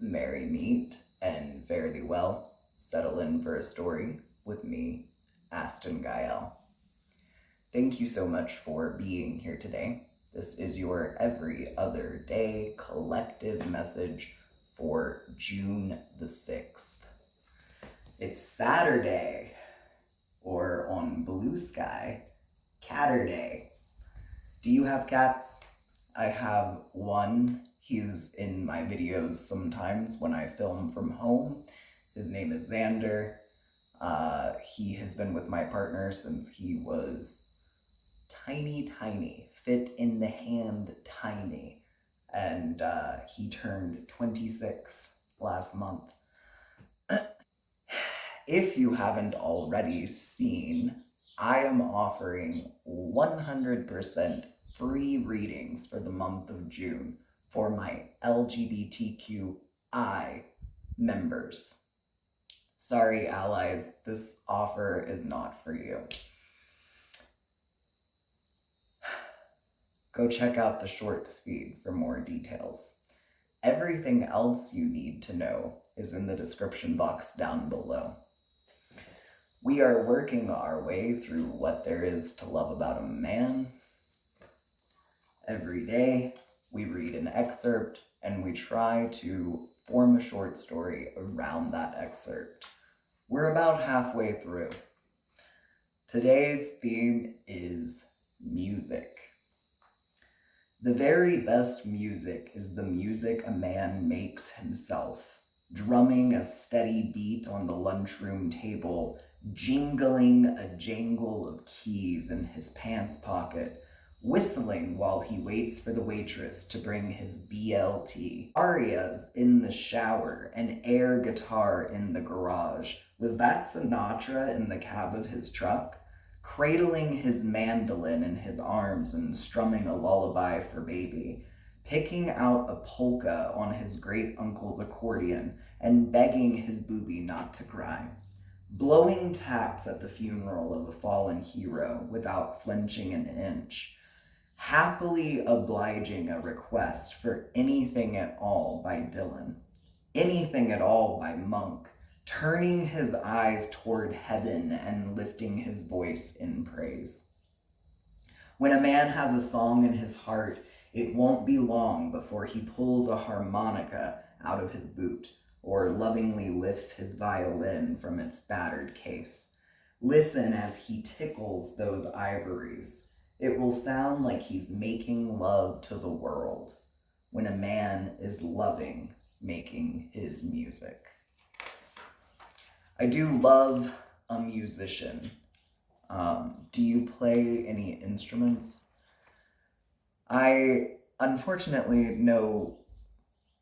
merry meet and fare thee well. Settle in for a story with me, Astin Gaël. Thank you so much for being here today. This is your every other day collective message for June the 6th. It's Saturday, or on Blue Sky, Catterday. Do you have cats? I have one. He's in my videos sometimes when I film from home. His name is Xander. He has been with my partner since he was tiny, fit in the hand tiny. And he turned 26 last month. If you haven't already seen, I am offering 100% free readings for the month of June for my LGBTQI members. Sorry, allies, this offer is not for you. Go check out the shorts feed for more details. Everything else you need to know is in the description box down below. We are working our way through what there is to love about a man. Every day, we read an excerpt and we try to form a short story around that excerpt. We're about halfway through. Today's theme is music. The very best music is the music a man makes himself, drumming a steady beat on the lunchroom table, jingling a jangle of keys in his pants pocket, whistling while he waits for the waitress to bring his BLT. Arias in the shower, an air guitar in the garage. Was that Sinatra in the cab of his truck? Cradling his mandolin in his arms and strumming a lullaby for baby, picking out a polka on his great-uncle's accordion and begging his booby not to cry, blowing taps at the funeral of a fallen hero without flinching an inch, happily obliging a request for Anything at All by Dylan, Anything at All by Monk, turning his eyes toward heaven and lifting his voice in praise. When a man has a song in his heart, it won't be long before he pulls a harmonica out of his boot or lovingly lifts his violin from its battered case. Listen as he tickles those ivories. It will sound like he's making love to the world when a man is loving making his music. I do love a musician. Do you play any instruments? I unfortunately know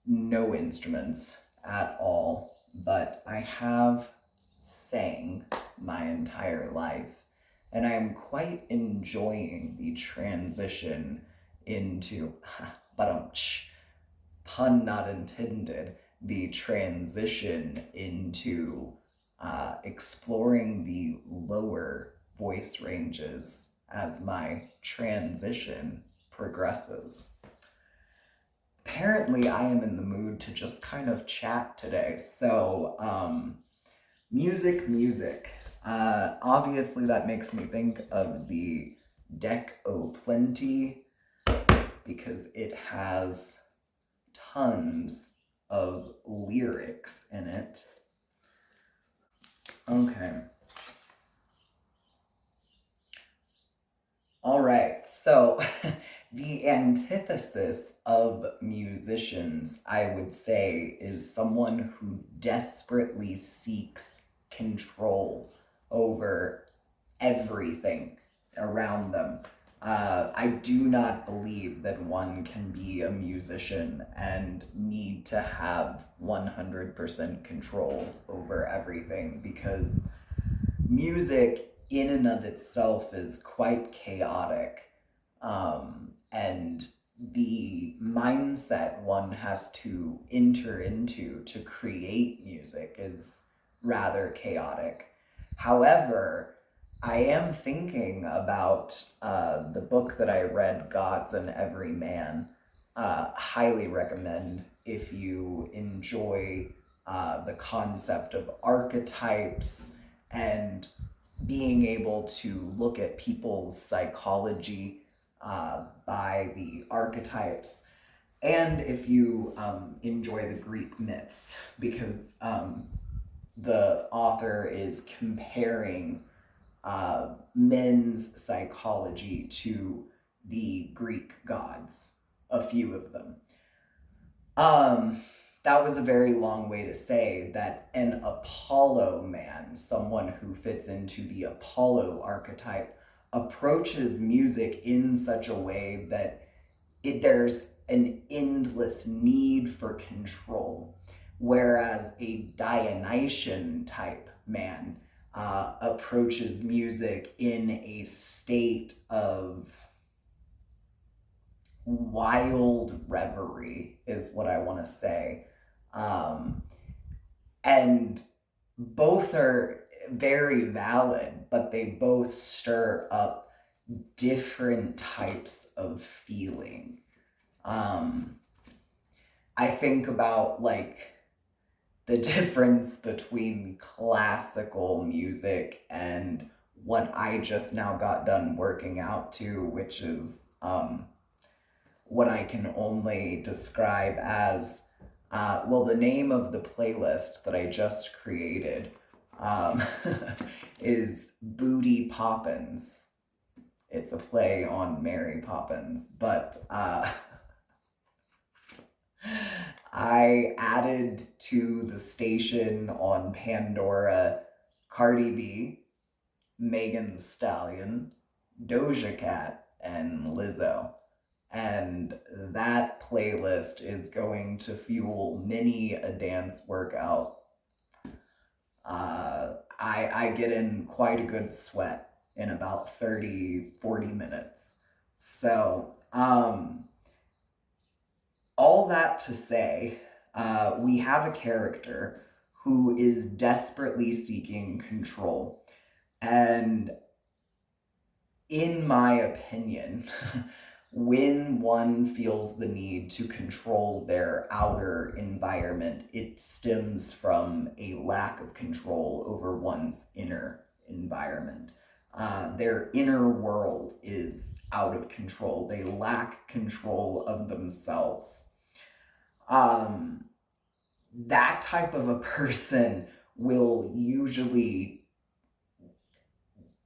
no instruments at all, but I have sang my entire life, and I am quite enjoying the transition into, pun not intended, the transition into exploring the lower voice ranges as my transition progresses. Apparently, I am in the mood to just kind of chat today. So, music. Obviously, that makes me think of the Deck O' Plenty because it has tons of lyrics in it. Okay. All right, so the antithesis of musicians, I would say, is someone who desperately seeks control over everything around them. I do not believe that one can be a musician and need to have 100% control over everything, because music in and of itself is quite chaotic. And the mindset one has to enter into to create music is rather chaotic. However, I am thinking about the book that I read, Gods and Every Man. Highly recommend if you enjoy the concept of archetypes and being able to look at people's psychology by the archetypes, and if you enjoy the Greek myths, because the author is comparing men's psychology to the Greek gods, a few of them. That was a very long way to say that an Apollo man, someone who fits into the Apollo archetype, approaches music in such a way that there's an endless need for control, whereas a Dionysian type man approaches music in a state of wild reverie, is what I want to say. And both are very valid, but they both stir up different types of feeling. I think about like the difference between classical music and what I just now got done working out to, which is what I can only describe as, the name of the playlist that I just created is Booty Poppins. It's a play on Mary Poppins, but I added to the station on Pandora Cardi B, Megan Thee Stallion, Doja Cat, and Lizzo. And that playlist is going to fuel many a dance workout. I get in quite a good sweat in about 30-40 minutes. So, all that to say, we have a character who is desperately seeking control. And in my opinion, when one feels the need to control their outer environment, it stems from a lack of control over one's inner environment. Their inner world is out of control. They lack control of themselves. That type of a person will usually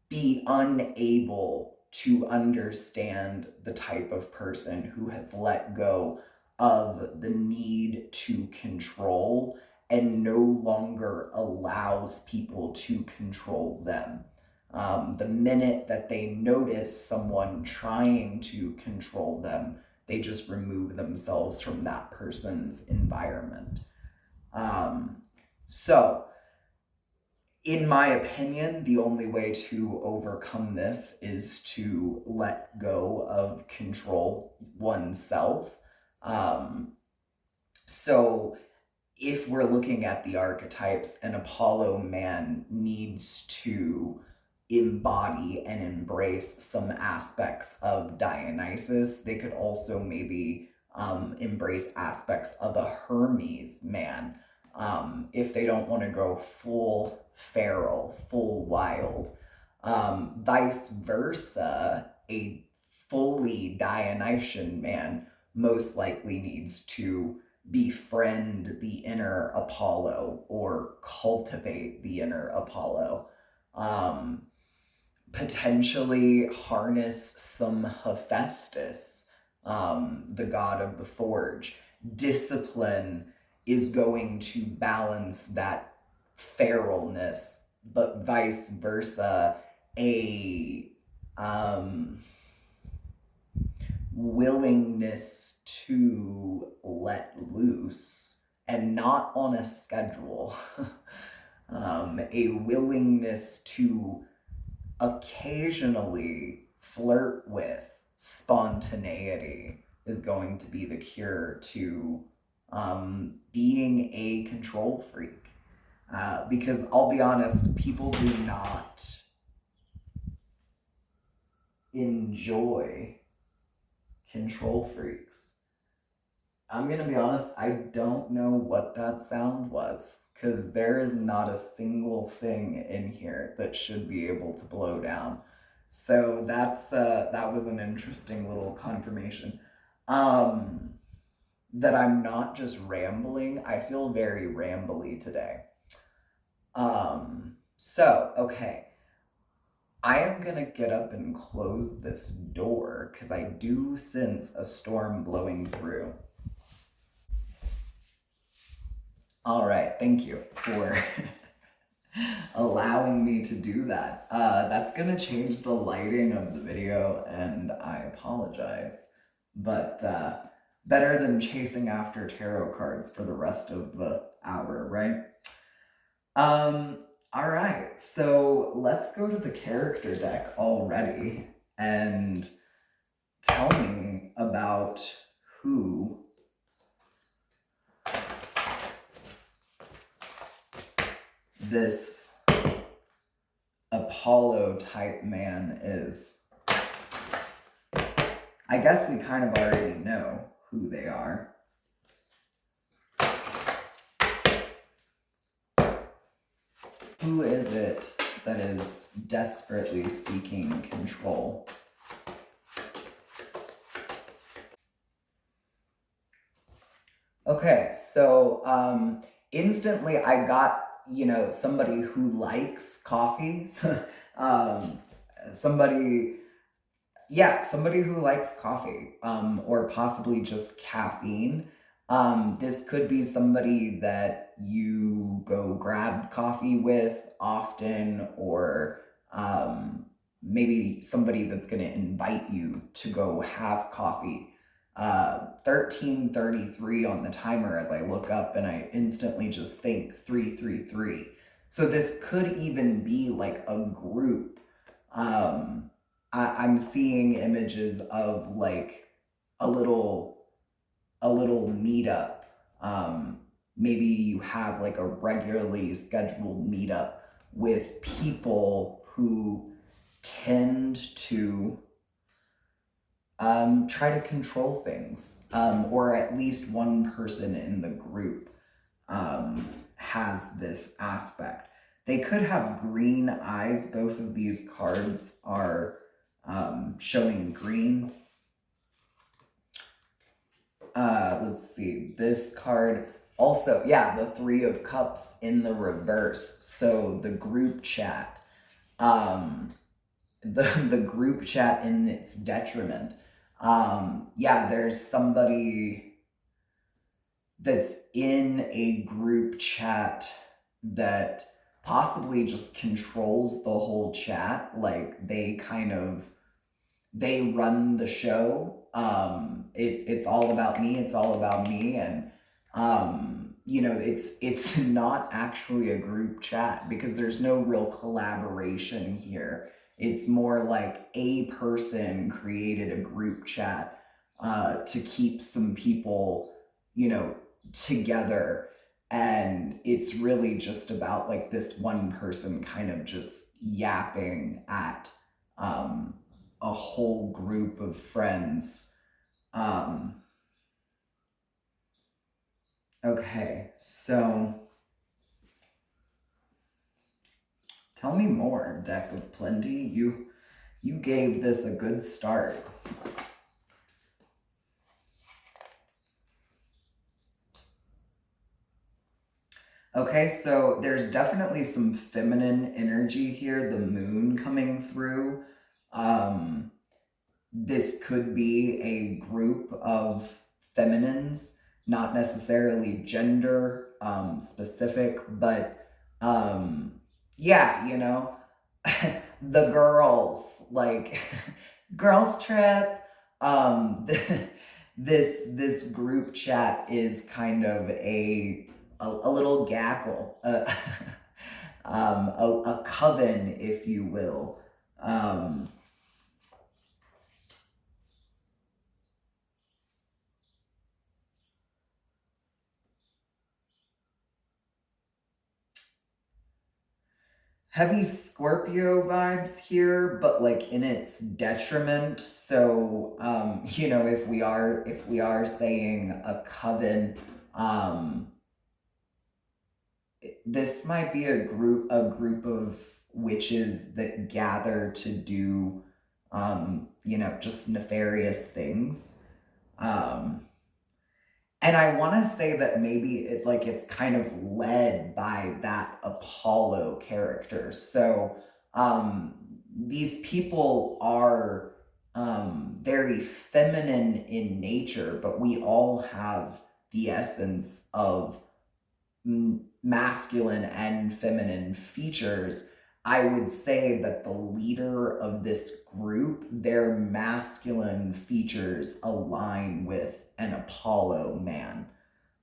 be unable to understand the type of person who has let go of the need to control and no longer allows people to control them. The minute that they notice someone trying to control them, they just remove themselves from that person's environment. So, in my opinion, the only way to overcome this is to let go of control oneself. So if we're looking at the archetypes, an Apollo man needs to embody and embrace some aspects of Dionysus. They could also maybe embrace aspects of a Hermes man. If they don't want to go full feral, full wild. Vice versa, a fully Dionysian man most likely needs to befriend the inner Apollo or cultivate the inner Apollo. Potentially harness some Hephaestus, the god of the forge. Discipline is going to balance that feralness, but vice versa, a willingness to let loose and not on a schedule. A willingness to occasionally flirt with spontaneity is going to be the cure to being a control freak. Because I'll be honest, people do not enjoy control freaks. I'm gonna be honest, I don't know what that sound was, because there is not a single thing in here that should be able to blow down. So that was an interesting little confirmation. Um, that I'm not just rambling. I feel very rambly today. Okay. I am gonna get up and close this door because I do sense a storm blowing through. All right, thank you for allowing me to do that. That's gonna change the lighting of the video, and I apologize. But better than chasing after tarot cards for the rest of the hour, right? Um, all right, so let's go to the character deck already and tell me about who this Apollo type man is. I guess we kind of already know who they are. Who is it that is desperately seeking control? Okay, so instantly I got, somebody who likes coffee. um, somebody somebody who likes coffee, or possibly just caffeine. This could be somebody that you go grab coffee with often, or maybe somebody that's going to invite you to go have coffee. 1333 on the timer as I look up, and I instantly just think 333. So this could even be like a group. I'm seeing images of like a little meetup. Maybe you have like a regularly scheduled meetup with people who tend to try to control things, or at least one person in the group has this aspect. They could have green eyes. Both of these cards are showing green. Let's see. This card also, yeah, the Three of Cups in the reverse. So the group chat, the group chat in its detriment. Yeah, there's somebody that's in a group chat that possibly just controls the whole chat. Like they run the show. It's all about me. It's all about me. And, it's not actually a group chat because there's no real collaboration here. It's more like a person created a group chat, to keep some people, together. And it's really just about like this one person kind of just yapping at, a whole group of friends. Okay, so tell me more, Deck of Plenty. You gave this a good start. Okay, so there's definitely some feminine energy here, the moon coming through. This could be a group of feminines, not necessarily gender specific, but yeah, the girls, like girls trip. This group chat is kind of a little gaggle, a coven, if you will. heavy Scorpio vibes here, but like in its detriment. So, you know, if we are saying a coven, this might be a group of witches that gather to do, you know, just nefarious things. And I want to say that maybe it's kind of led by that Apollo character. So these people are very feminine in nature, but we all have the essence of masculine and feminine features. I would say that the leader of this group, their masculine features align with an Apollo man.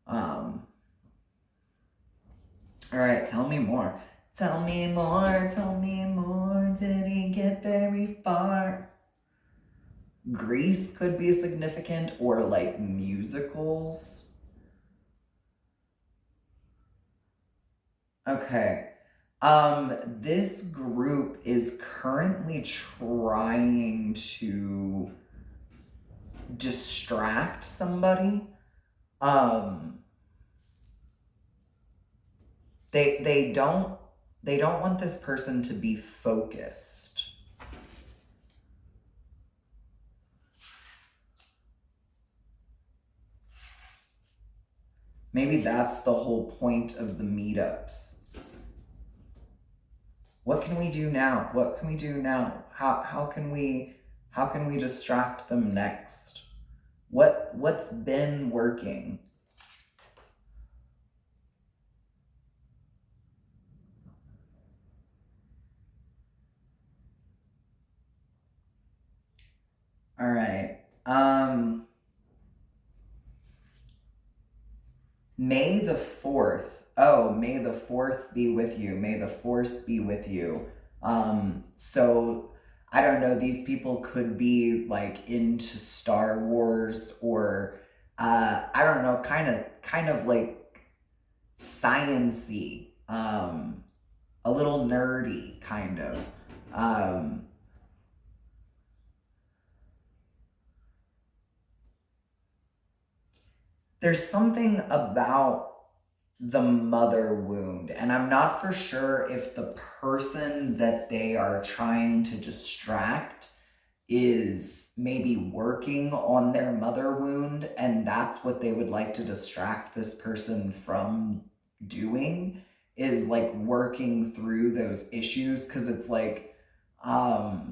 All right, tell me more. Tell me more, tell me more. Did he get very far? Greece could be significant, or like musicals. Okay. This group is currently trying to distract somebody. They don't want this person to be focused. Maybe that's the whole point of the meetups. What can we do now? What can we do now? How can we distract them next? What's been working? All right. May the 4th. Oh, may the 4th be with you. May the force be with you. So I don't know, these people could be like into Star Wars, or I don't know, kind of like science-y, a little nerdy kind of. There's something about the mother wound, and I'm not for sure if the person that they are trying to distract is maybe working on their mother wound, and that's what they would like to distract this person from doing, is like working through those issues. Because it's like, I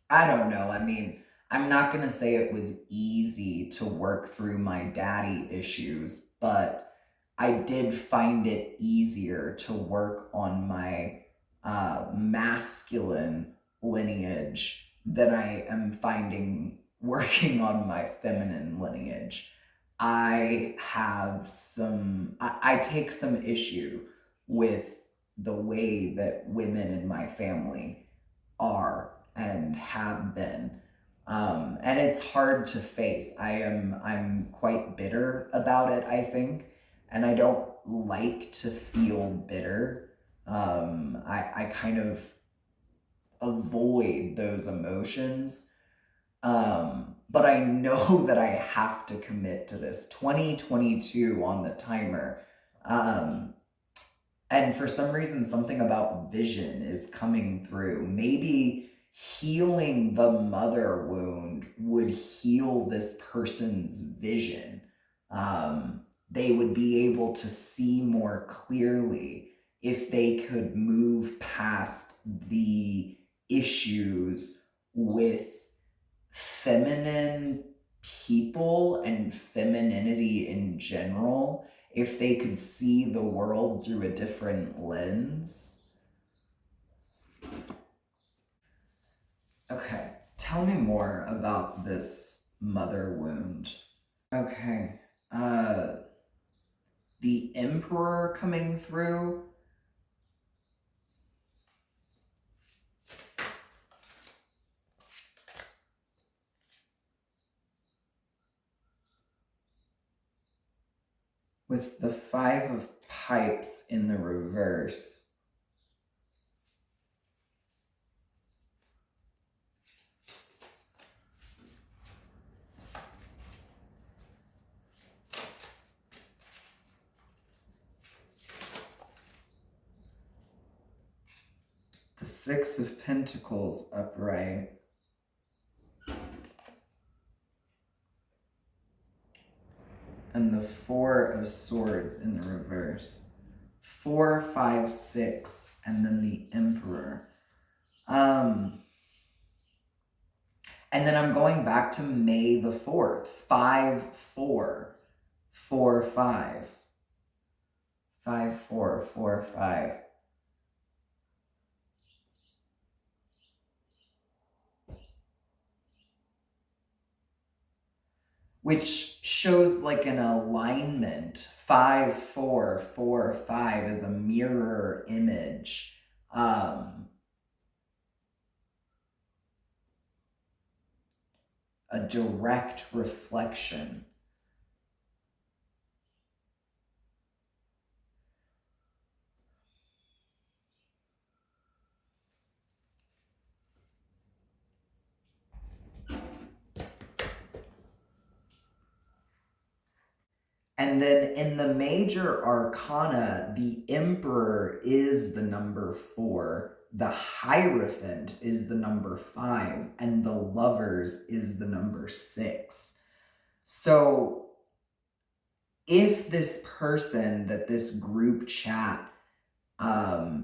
don't know. I mean, I'm not going to say it was easy to work through my daddy issues, but I did find it easier to work on my masculine lineage than I am finding working on my feminine lineage. I take some issue with the way that women in my family are and have been. And it's hard to face. I'm quite bitter about it, I think, and I don't like to feel bitter. I kind of avoid those emotions. But I know that I have to commit to this. 2022 on the timer. And for some reason, something about vision is coming through. Maybe healing the mother wound would heal this person's vision. They would be able to see more clearly if they could move past the issues with feminine people and femininity in general, if they could see the world through a different lens. Okay, tell me more about this mother wound. Okay, the emperor coming through. With the 5 of pipes in the reverse. Six of Pentacles upright. And the Four of Swords in the reverse. 4, 5, 6, and then the Emperor. And then I'm going back to May the 4th. 5, 4, 4, 5. 5, 4, 4, 5. Which shows like an alignment. 5, 4, 4, 5 is a mirror image. A direct reflection. And then in the major arcana, the Emperor is the number 4, the Hierophant is the number 5, and the Lovers is the number 6. So if this person that this group chat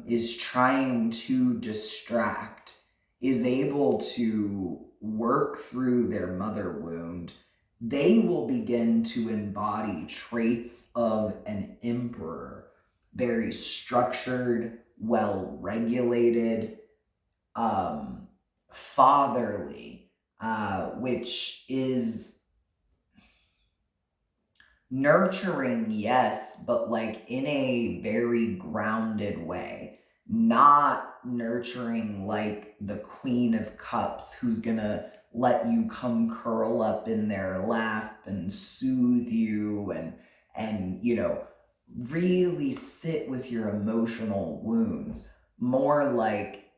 is trying to distract, is able to work through their mother wound, they will begin to embody traits of an emperor. Very structured, well-regulated, fatherly, which is nurturing, yes, but like in a very grounded way. Not nurturing like the Queen of Cups who's gonna let you come curl up in their lap and soothe you and you know, really sit with your emotional wounds. More like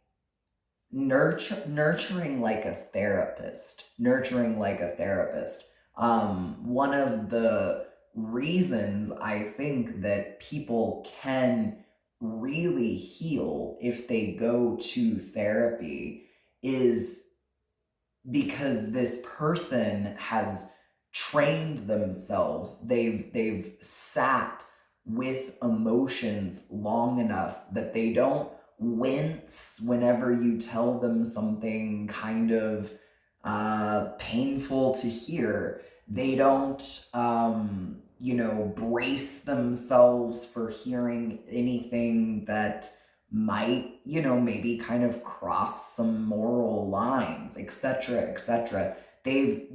nurturing like a therapist. Nurturing like a therapist. One of the reasons I think that people can really heal if they go to therapy is because this person has trained themselves. They've sat with emotions long enough that they don't wince whenever you tell them something kind of painful to hear. They don't brace themselves for hearing anything that might, maybe kind of cross some moral lines, etc., etc. They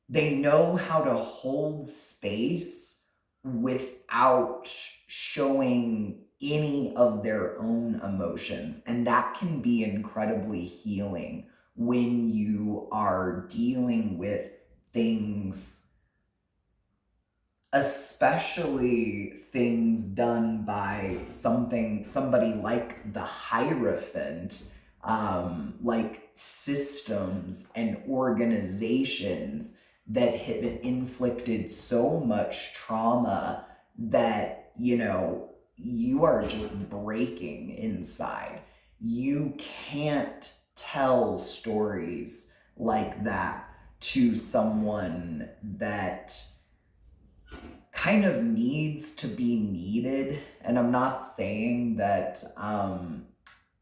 know how to hold space without showing any of their own emotions. And that can be incredibly healing when you are dealing with things, especially things done by somebody like the Hierophant, like systems and organizations that have inflicted so much trauma that, you are just breaking inside. You can't tell stories like that to someone that kind of needs to be needed. And I'm not saying that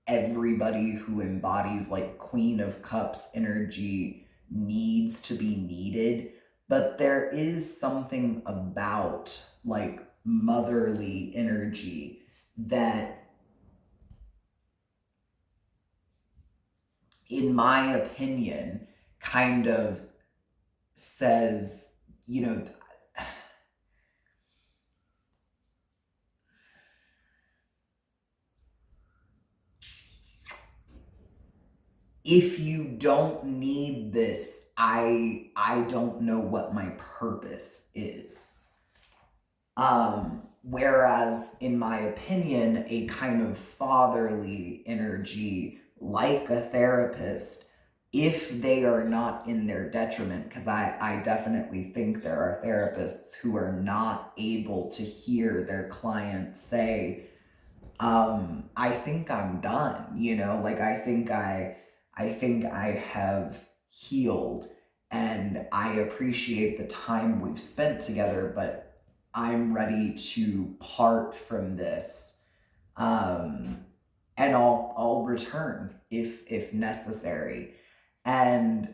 everybody who embodies like Queen of Cups energy needs to be needed, but there is something about like motherly energy that, in my opinion, kind of says, if you don't need this, I don't know what my purpose is. Whereas, in my opinion, a kind of fatherly energy, like a therapist, if they are not in their detriment, because I definitely think there are therapists who are not able to hear their clients say, I think I'm done, you know, like I think I have healed, and I appreciate the time we've spent together, but I'm ready to part from this. Um, and I'll return if necessary. And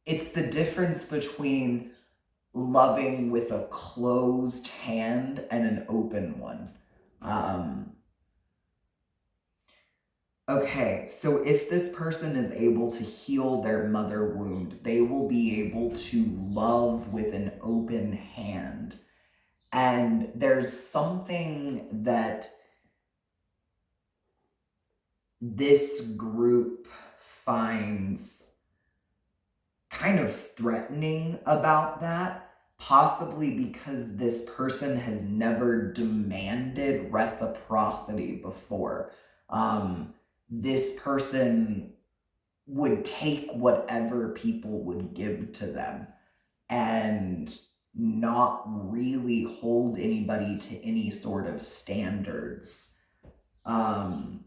it's the difference between loving with a closed hand and an open one. Okay, so if this person is able to heal their mother wound, they will be able to love with an open hand. And there's something that this group finds kind of threatening about that, possibly because this person has never demanded reciprocity before. This person would take whatever people would give to them and not really hold anybody to any sort of standards. And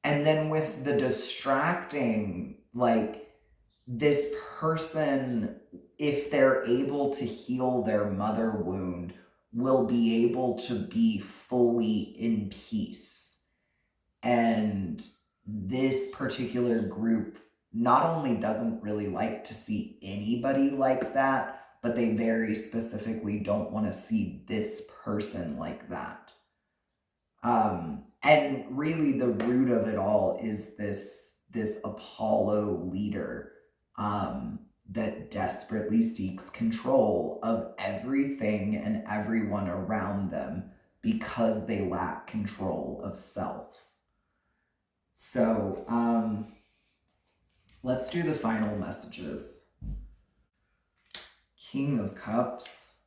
then with the distracting, like this person, if they're able to heal their mother wound, will be able to be fully in peace. And this particular group not only doesn't really like to see anybody like that, but they very specifically don't want to see this person like that. And really the root of it all is this Apollo leader that desperately seeks control of everything and everyone around them because they lack control of self. So let's do the final messages. King of Cups.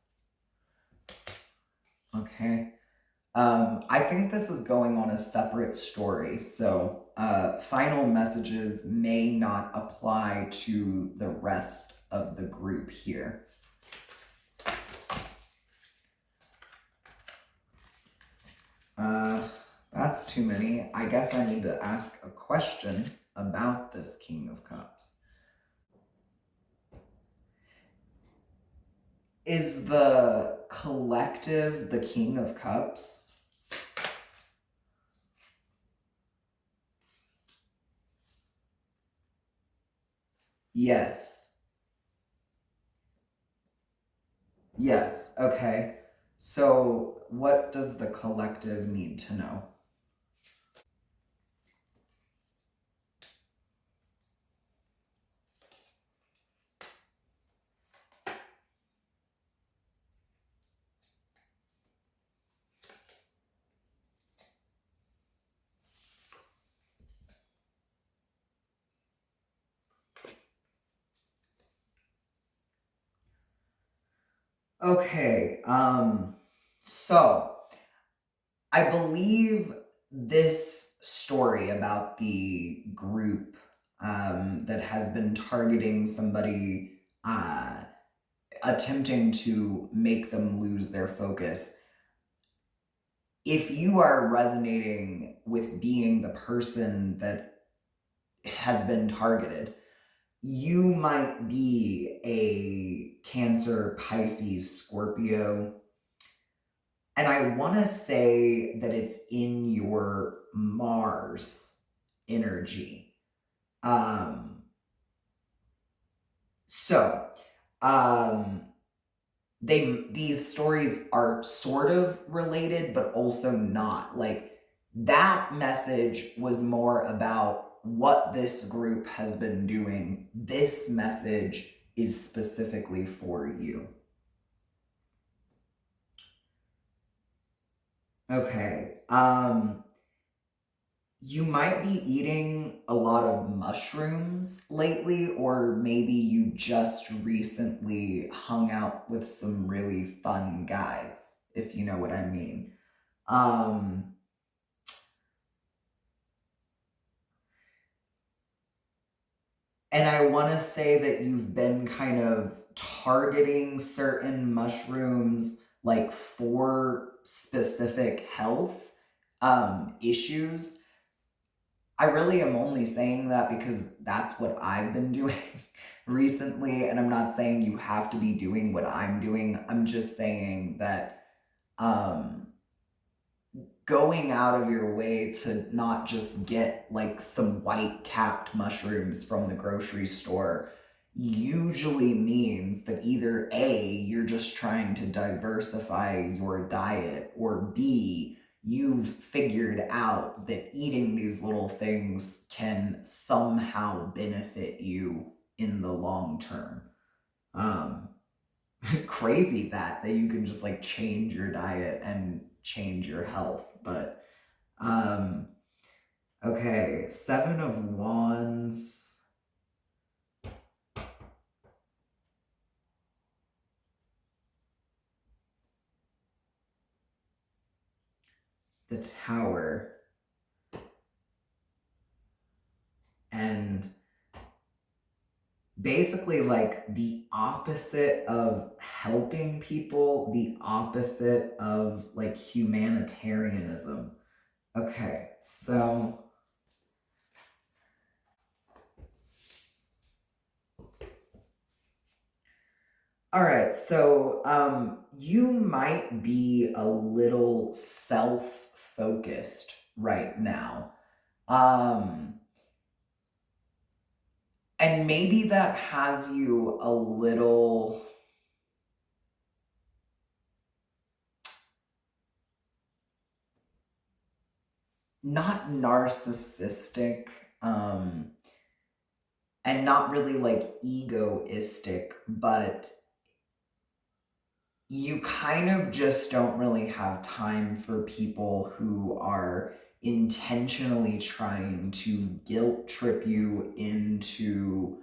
Okay. I think this is going on a separate story, so final messages may not apply to the rest of the group here. That's too many. I guess I need to ask a question about this King of Cups. Is the collective the King of Cups? Yes. Yes, okay. So what does the collective need to know? Okay, so I believe this story about the group that has been targeting somebody, attempting to make them lose their focus. If you are resonating with being the person that has been targeted, you might be a Cancer, Pisces, Scorpio. And I want to say that it's in your Mars energy. So, these stories are sort of related, but also not. Like, that message was more about what this group has been doing. This message is specifically for you. Okay. You might be eating a lot of mushrooms lately, or maybe you just recently hung out with some really fun guys, if you know what I mean. Um, And I want to say that you've been kind of targeting certain mushrooms like for specific health issues. I really am only saying that because that's what I've been doing recently, and I'm not saying you have to be doing what I'm doing. I'm just saying that um, going out of your way to not just get like some white capped mushrooms from the grocery store usually means that either A, you're just trying to diversify your diet, or B, you've figured out that eating these little things can somehow benefit you in the long term. Um, Crazy that you can just like change your diet and change your health, but um, okay, Seven of Wands. The Tower. And basically like the opposite of helping people, the opposite of like humanitarianism. Okay, so all right, so you might be a little self-focused right now. And maybe that has you a little not narcissistic, and not really like egoistic, but you kind of just don't really have time for people who are intentionally trying to guilt trip you into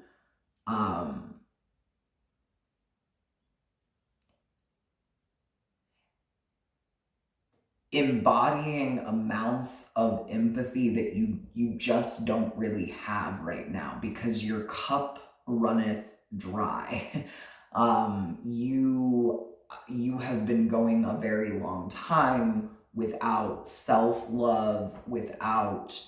embodying amounts of empathy that you just don't really have right now because your cup runneth dry. You have been going a very long time without self-love, without,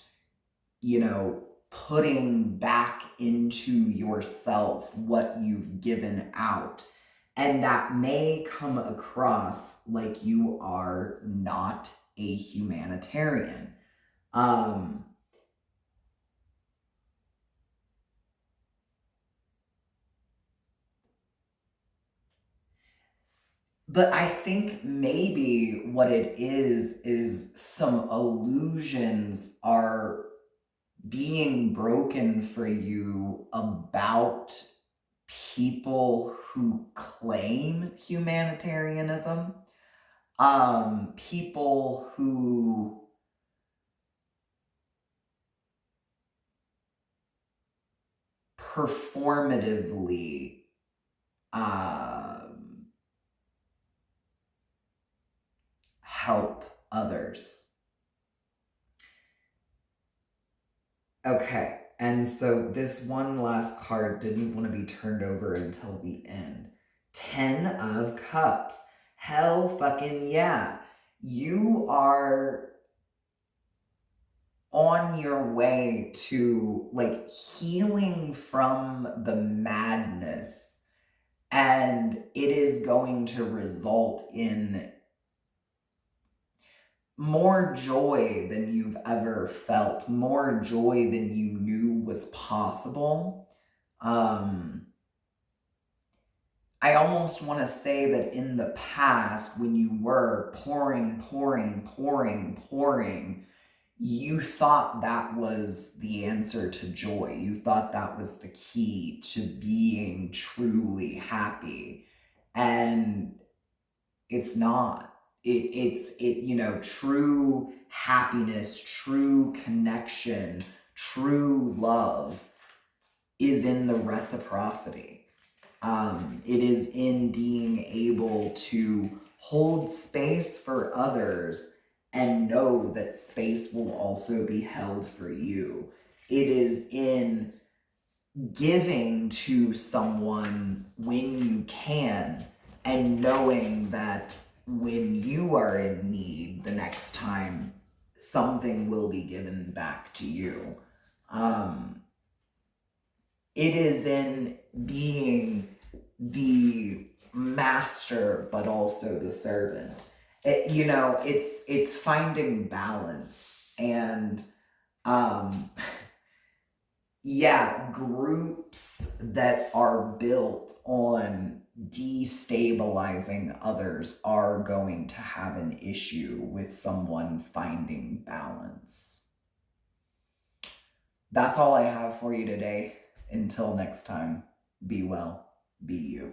putting back into yourself what you've given out. And that may come across like you are not a humanitarian. Um, but I think maybe what it is some illusions are being broken for you about people who claim humanitarianism, people who performatively help others. Okay, and so this one last card didn't want to be turned over until the end. 10 of Cups. Hell fucking yeah. You are on your way to like healing from the madness, and it is going to result in more joy than you've ever felt, more joy than you knew was possible. I almost want to say that in the past, when you were pouring, you thought that was the answer to joy. You thought that was the key to being truly happy. And it's not. True happiness, true connection, true love is in the reciprocity. It is in being able to hold space for others and know that space will also be held for you. It is in giving to someone when you can, and knowing that when you are in need the next time, something will be given back to you. It is in being the master but also the servant. It's finding balance. And groups that are built on destabilizing others are going to have an issue with someone finding balance. That's all I have for you today. Until next time, be well, be you.